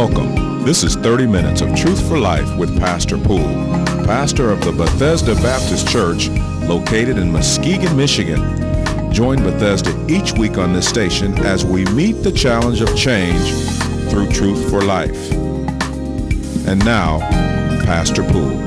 Welcome. This is 30 Minutes of Truth for Life with Pastor Poole, pastor of the Bethesda Baptist Church located in Muskegon, Michigan. Join Bethesda each week on this station as we meet the challenge of change through Truth for Life. And now, Pastor Poole.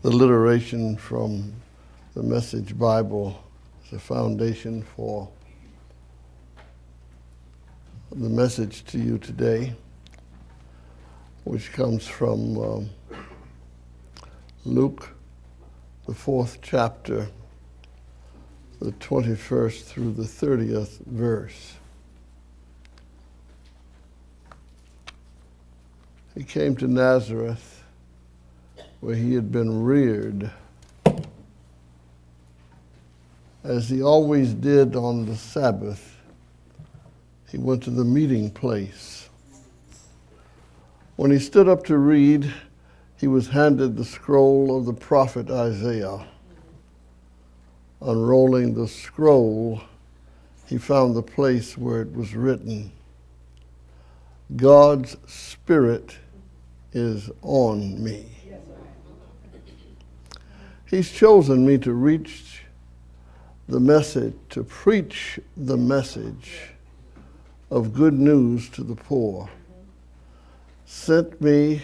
The alliteration from the Message Bible as a foundation for the message to you today, which comes from Luke, the 4th chapter, the 21st through the 30th verse. He came to Nazareth, where he had been reared, as he always did on the Sabbath. He went to the meeting place. When he stood up to read, he was handed the scroll of the prophet Isaiah. Unrolling the scroll, he found the place where it was written, "God's Spirit is on me. He's chosen me to preach the message of good news to the poor, sent me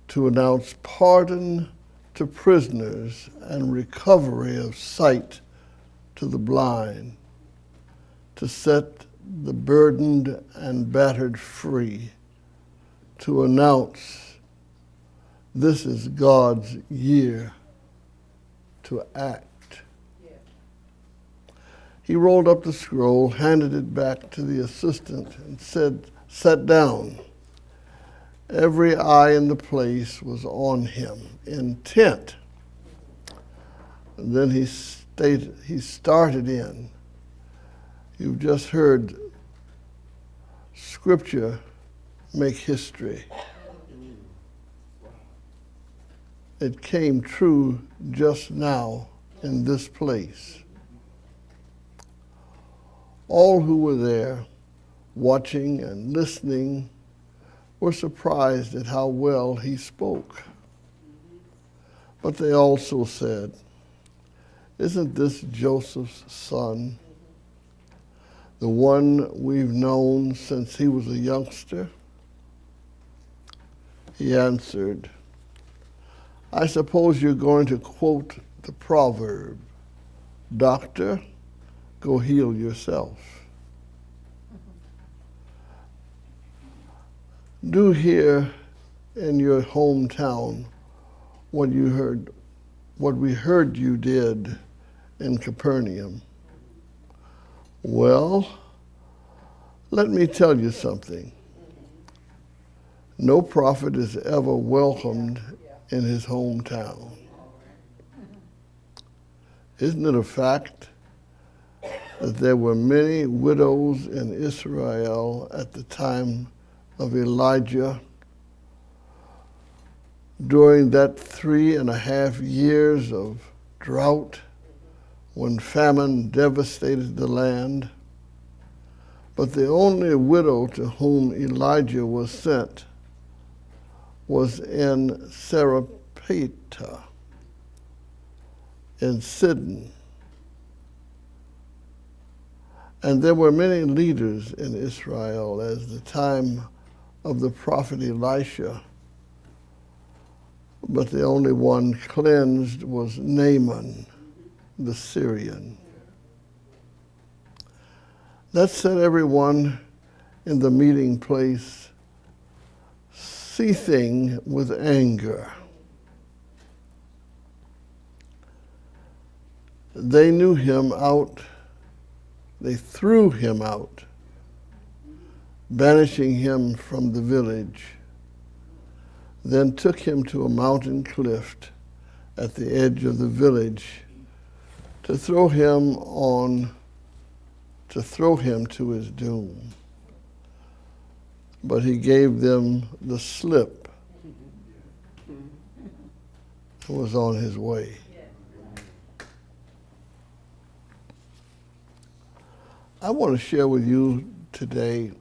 to announce pardon to prisoners and recovery of sight to the blind, to set the burdened and battered free, to announce this is God's year to act." He rolled up the scroll, handed it back to the assistant, and sat down. Every eye in the place was on him, intent. And then he started in. You've just heard Scripture make history. It came true just now in this place. All who were there, watching and listening, were surprised at how well he spoke. But they also said, "Isn't this Joseph's son, the one we've known since he was a youngster?" He answered, "I suppose you're going to quote the proverb, 'Doctor, go heal yourself.' Do hear in your hometown what we heard you did in Capernaum. Well, let me tell you something. No prophet is ever welcomed in his hometown. Isn't it a fact that there were many widows in Israel at the time of Elijah during that 3.5 years of drought when famine devastated the land? But the only widow to whom Elijah was sent was in Sarepta, in Sidon. And there were many leaders in Israel as the time of the prophet Elisha, but the only one cleansed was Naaman, the Syrian. That set everyone in the meeting place seething with anger. They knew him out. They threw him out, banishing him from the village, then took him to a mountain cliff at the edge of the village to throw him to his doom. But he gave them the slip and was on his way. I want to share with you today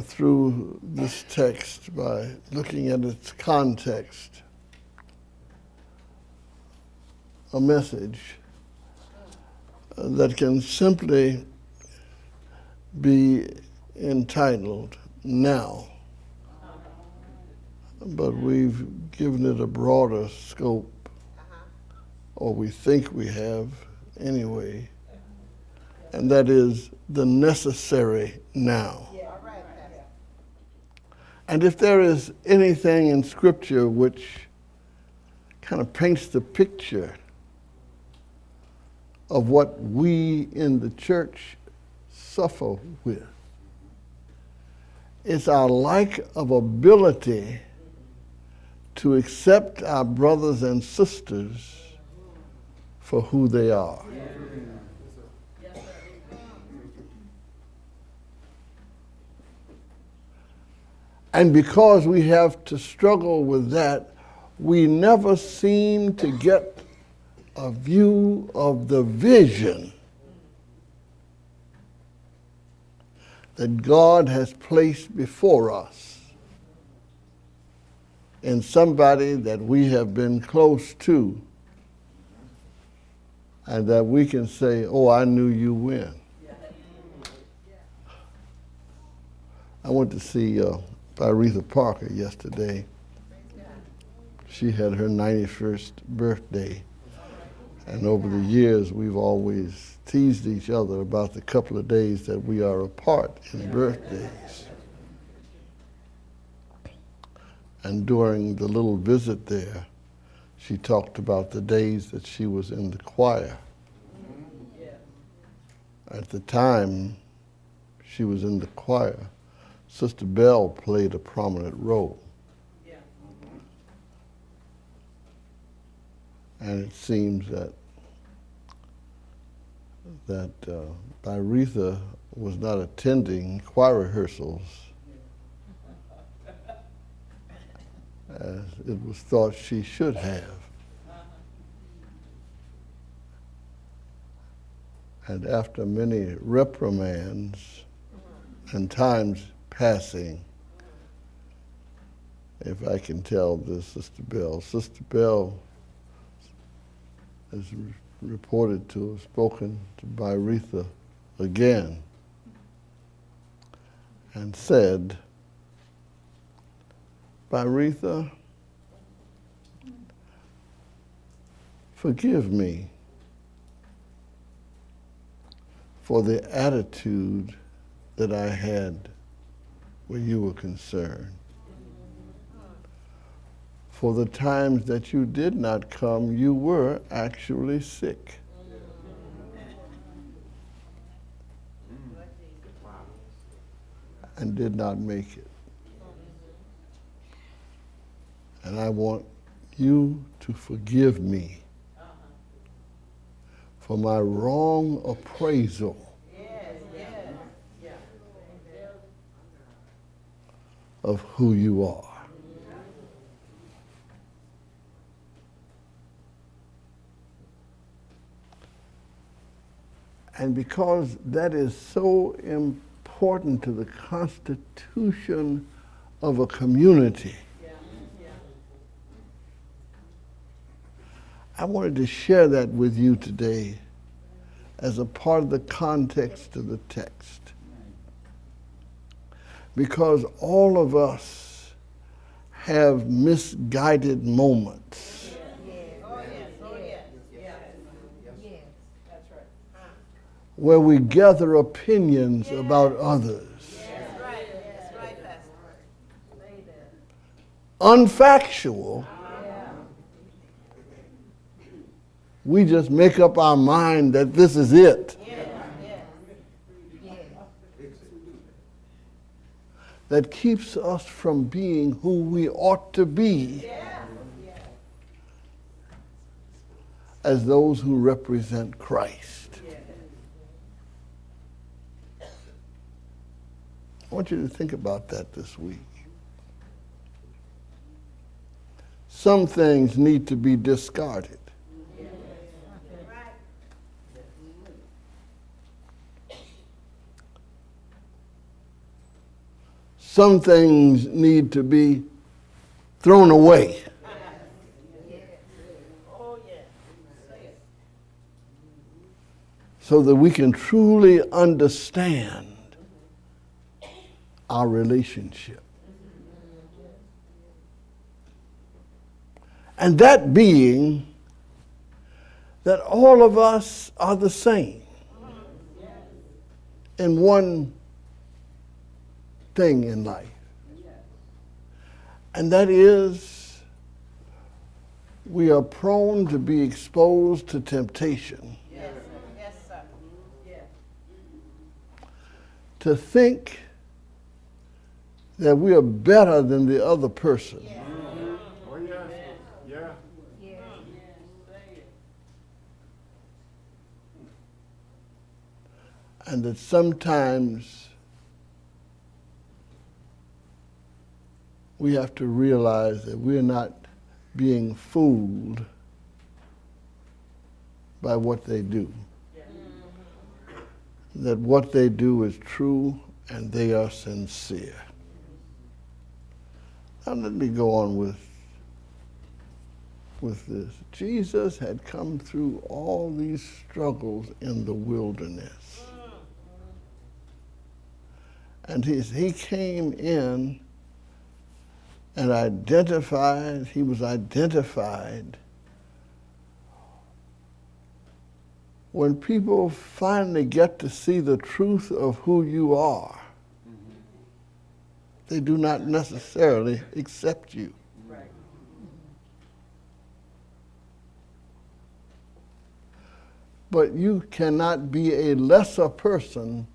through this text by looking at its context, a message that can simply be entitled Now, but we've given it a broader scope, or we think we have anyway, and that is the necessary now. And if there is anything in Scripture which kind of paints the picture of what we in the church suffer with, it's our lack of ability to accept our brothers and sisters for who they are. And because we have to struggle with that, we never seem to get a view of the vision that God has placed before us in somebody that we have been close to and that we can say, oh, I knew you when. I went to see Aretha Parker yesterday. She had her 91st birthday. And over the years, we've always teased each other about the couple of days that we are apart in birthdays. And during the little visit there, she talked about the days that she was in the choir. At the time she was in the choir, Sister Bell played a prominent role. And it seems that Aretha was not attending choir rehearsals as it was thought she should have. And after many reprimands and times passing, if I can tell this, Sister Bell is reported to have spoken to Aretha again and said, Aretha, forgive me for the attitude that I had where you were concerned. For the times that you did not come, you were actually sick. And did not make it. And I want you to forgive me for my wrong appraisal of who you are. And because that is so important to the constitution of a community, I wanted to share that with you today as a part of the context of the text. Because all of us have misguided moments. Where we gather opinions about others. Unfactual. We just make up our mind that this is it. That keeps us from being who we ought to be as those who represent Christ. I want you to think about that this week. Some things need to be discarded. Some things need to be thrown away. So that we can truly understand our relationship. And that being that all of us are the same in one thing in life. And that is, we are prone to be exposed to temptation. Yes, sir. To think that we are better than the other person. Oh, yeah. And that sometimes we have to realize that we're not being fooled by what they do. That what they do is true and they are sincere. Now let me go on with this. Jesus had come through all these struggles in the wilderness. And he came in and he was identified when people finally get to see the truth of who you are. They do not necessarily accept you. Right. But you cannot be a lesser person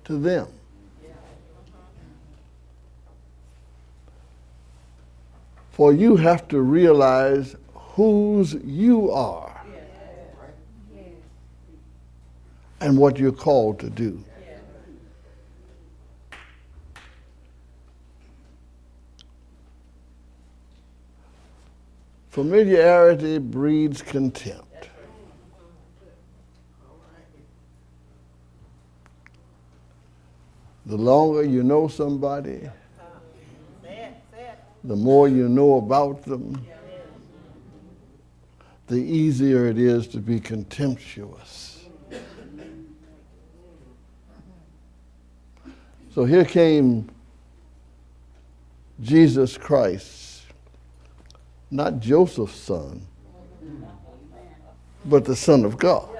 to them. For you have to realize whose you are and what you're called to do. Familiarity breeds contempt. The longer you know somebody, the more you know about them, the easier it is to be contemptuous. So here came Jesus Christ, not Joseph's son, but the Son of God.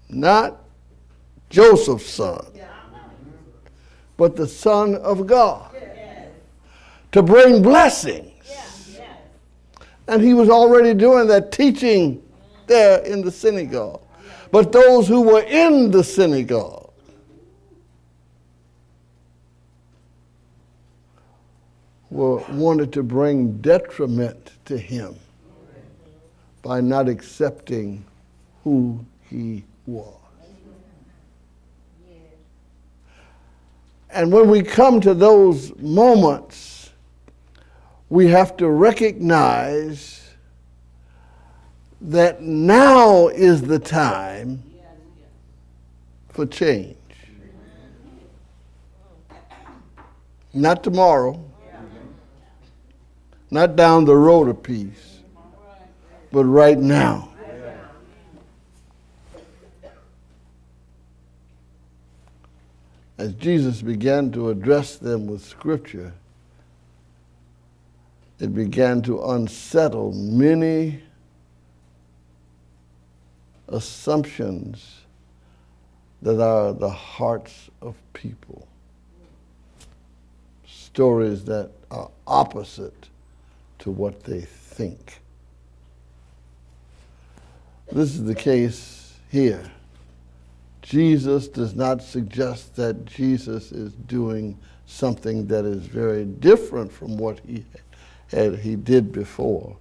Not Joseph's son, but the Son of God. To bring blessings. And he was already doing that, teaching there in the synagogue. But those who were in the synagogue wanted to bring detriment to him by not accepting who he was. And when we come to those moments, we have to recognize that now is the time for change. Not tomorrow, not down the road a piece, but right now. As Jesus began to address them with Scripture, it began to unsettle many assumptions that are the hearts of people. Stories that are opposite to what they think. This is the case here. Jesus does not suggest that Jesus is doing something that is very different from what he did before.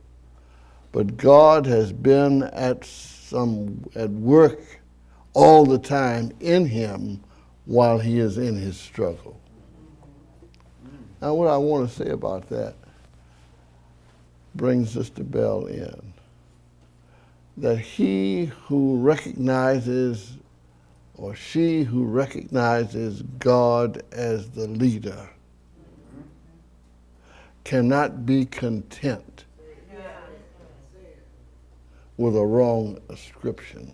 But God has been at work all the time in him while he is in his struggle. Now, what I want to say about that brings Sister Bell in. That he who recognizes, or she who recognizes God as the leader, cannot be content with a wrong ascription.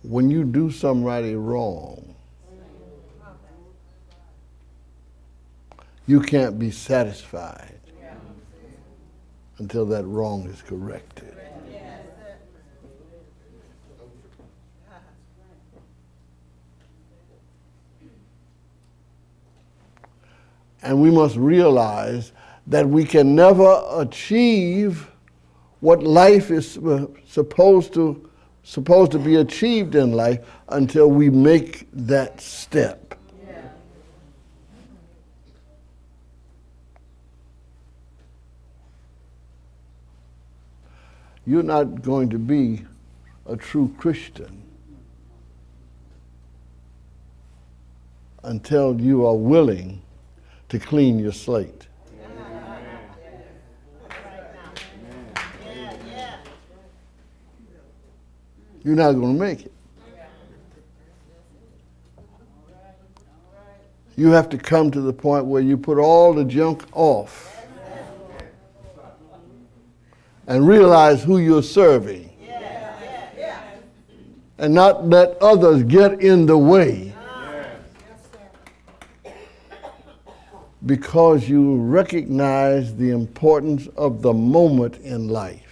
When you do somebody wrong, you can't be satisfied until that wrong is corrected. And we must realize that we can never achieve what life is supposed to be achieved in life until we make that step. You're not going to be a true Christian until you are willing to clean your slate. You're not going to make it. You have to come to the point where you put all the junk off and realize who you're serving. And not let others get in the way. Because you recognize the importance of the moment in life.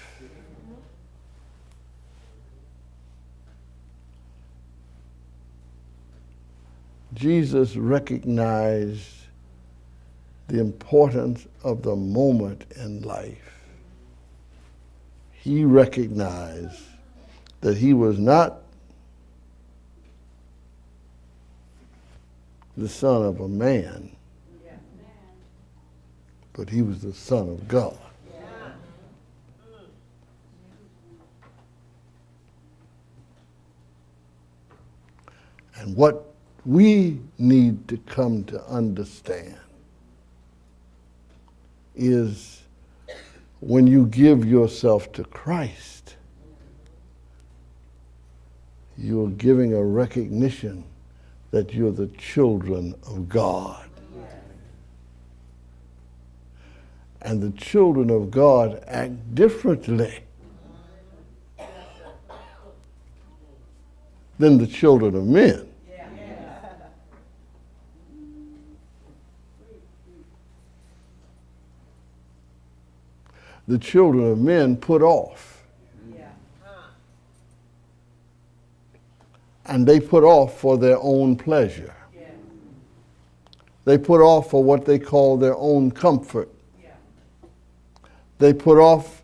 Jesus recognized the importance of the moment in life. He recognized that he was not the son of a man, but he was the Son of God. And what we need to come to understand is when you give yourself to Christ, you're giving a recognition that you're the children of God. And the children of God act differently than the children of men. the children of men put off. And they put off for their own pleasure. They put off for what they call their own comfort. They put off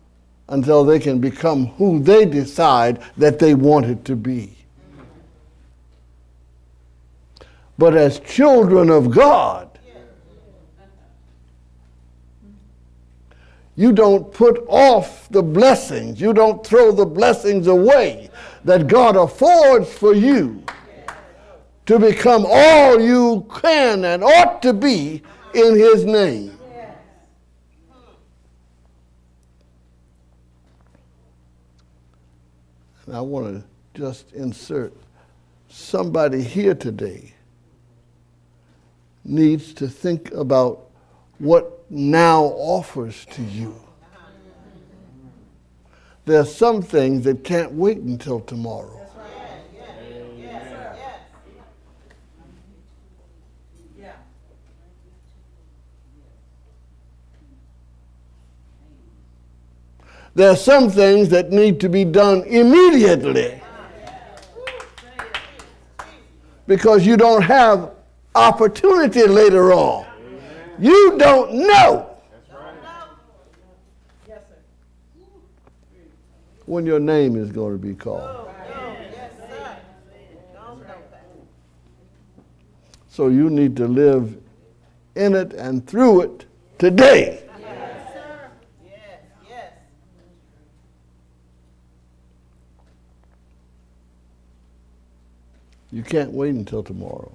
until they can become who they decide that they want it to be. But as children of God, you don't put off the blessings. You don't throw the blessings away that God affords for you to become all you can and ought to be in His name. And I want to just insert somebody here today needs to think about what now offers to you. There are some things that can't wait until tomorrow. There are some things that need to be done immediately because you don't have opportunity later on. You don't know when your name is going to be called. So you need to live in it and through it today. You can't wait until tomorrow.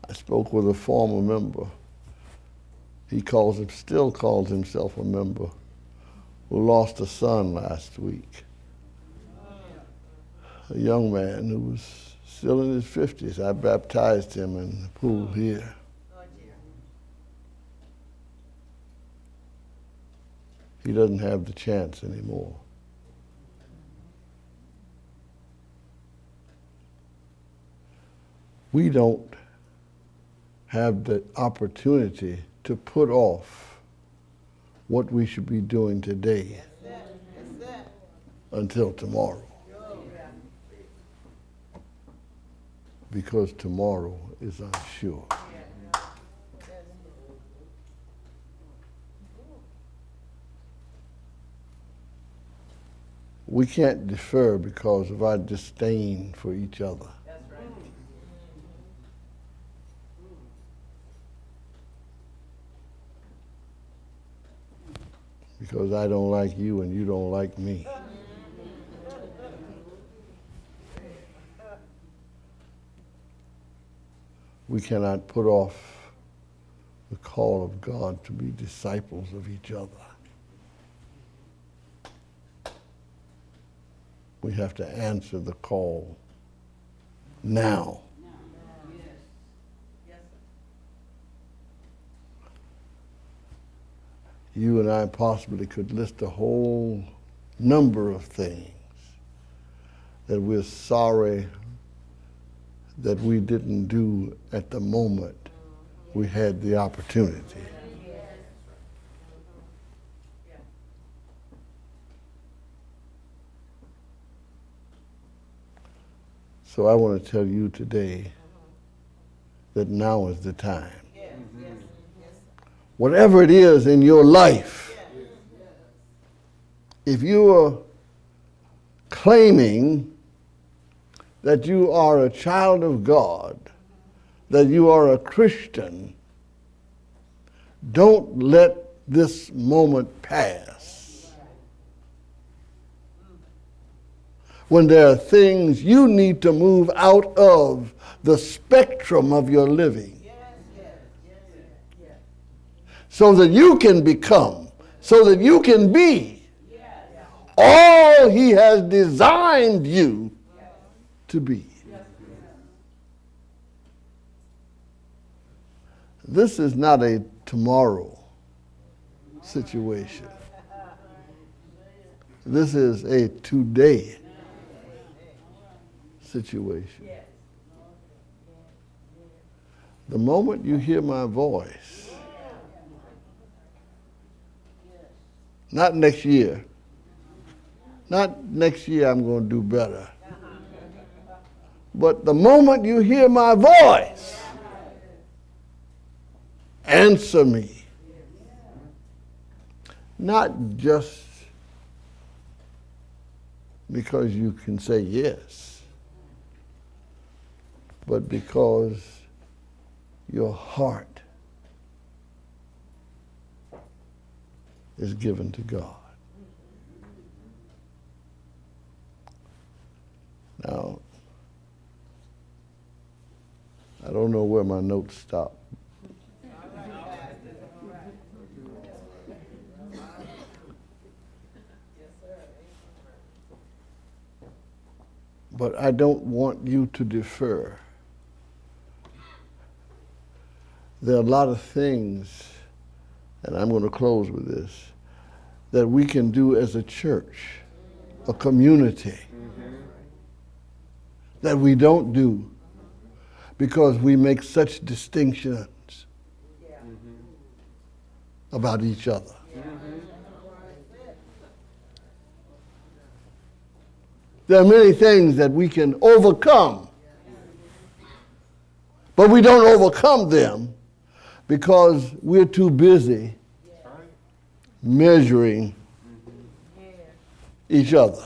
I spoke with a former member. He still calls himself a member, who lost a son last week. A young man who was still in his 50s. I baptized him in the Poole here. He doesn't have the chance anymore. We don't have the opportunity to put off what we should be doing today until tomorrow. Because tomorrow is unsure. We can't defer because of our disdain for each other. Because I don't like you and you don't like me. We cannot put off the call of God to be disciples of each other. We have to answer the call now. You and I possibly could list a whole number of things that we're sorry that we didn't do at the moment we had the opportunity. So I want to tell you today that now is the time. Whatever it is in your life, if you are claiming that you are a child of God, that you are a Christian, don't let this moment pass. When there are things you need to move out of the spectrum of your living, so that you can become, so that you can be all He has designed you to be. This is not a tomorrow situation. This is a today situation. The moment you hear my voice, Not next year. Not next year I'm going to do better. But the moment you hear my voice, answer me. Not just because you can say yes, but because your heart is given to God. Now, I don't know where my notes stop. But I don't want you to defer. There are a lot of things, and I'm going to close with this, that we can do as a church, a community, that we don't do because we make such distinctions about each other. There are many things that we can overcome, but we don't overcome them because we're too busy measuring each other.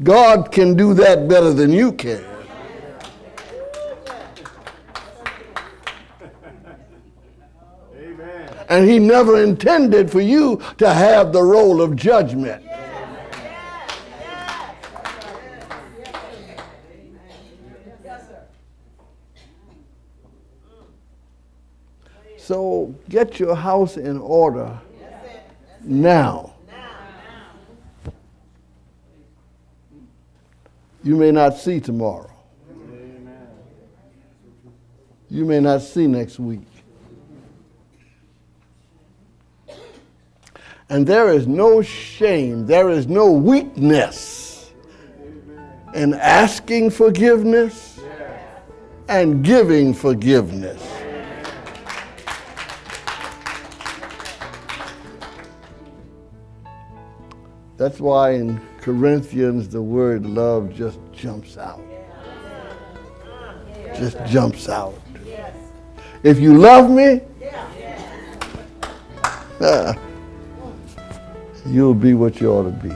God can do that better than you can. And he never intended for you to have the role of judgment. So get your house in order now. You may not see tomorrow. You may not see next week. And there is no shame, there is no weakness in asking forgiveness and giving forgiveness. That's why in Corinthians the word love just jumps out. Just jumps out. If you love me, you'll be what you ought to be.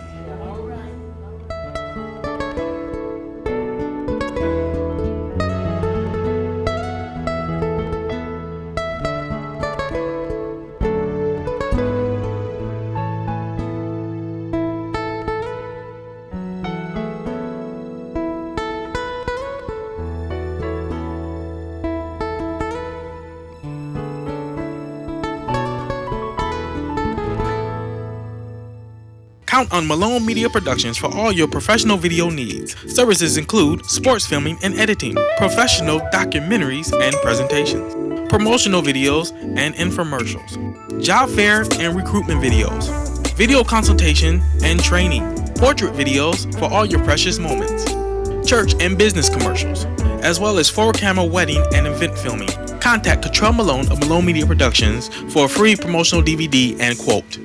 Count on Malone Media Productions for all your professional video needs. Services include sports filming and editing, professional documentaries and presentations, promotional videos and infomercials, job fair and recruitment videos, video consultation and training, portrait videos for all your precious moments, church and business commercials, as well as 4-camera wedding and event filming. Contact Cottrell Malone of Malone Media Productions for a free promotional DVD and quote.